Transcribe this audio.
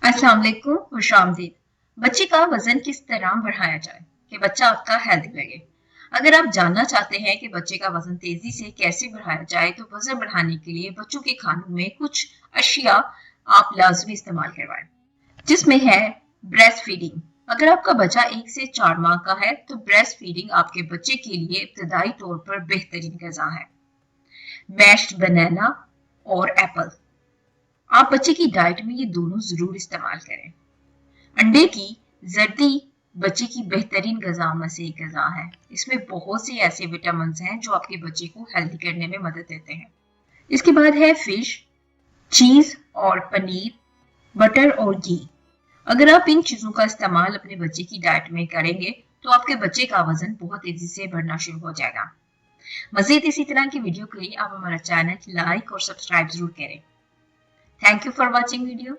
अस्सलाम वालेकुम, खुशामदीद। बच्चे का वजन किस तरह बढ़ाया जाए कि बच्चा आपका हेल्दी लगे। अगर आप जानना चाहते हैं कि बच्चे का वजन तेजी से कैसे बढ़ाया जाए तो वजन बढ़ाने के लिए बच्चों के खानों में कुछ अशिया आप लाजमी इस्तेमाल करवाएं, जिसमें है ब्रेस्ट फीडिंग। अगर आपका बच्चा 1 से 4 माह का है तो ब्रेस्ट फीडिंग आपके बच्चे के लिए इब्तदाई तौर पर बेहतरीन गजा है। मैश्ड बनाना और एप्पल, आप बच्चे की डाइट में ये दोनों जरूर इस्तेमाल करें। अंडे की जर्दी बच्चे की बेहतरीन गजा में से एक गजा है। इसमें बहुत से ऐसे विटामिन हैं जो आपके बच्चे को हेल्दी करने में मदद देते हैं। इसके बाद है फिश, चीज और पनीर, बटर और घी। अगर आप इन चीजों का इस्तेमाल अपने बच्चे की डाइट में करेंगे तो आपके बच्चे का वजन बहुत तेजी से बढ़ना शुरू हो जाएगा। मजीद इसी तरह की वीडियो के लिए आप हमारा चैनल लाइक और सब्सक्राइब जरूर करें। Thank you for watching video.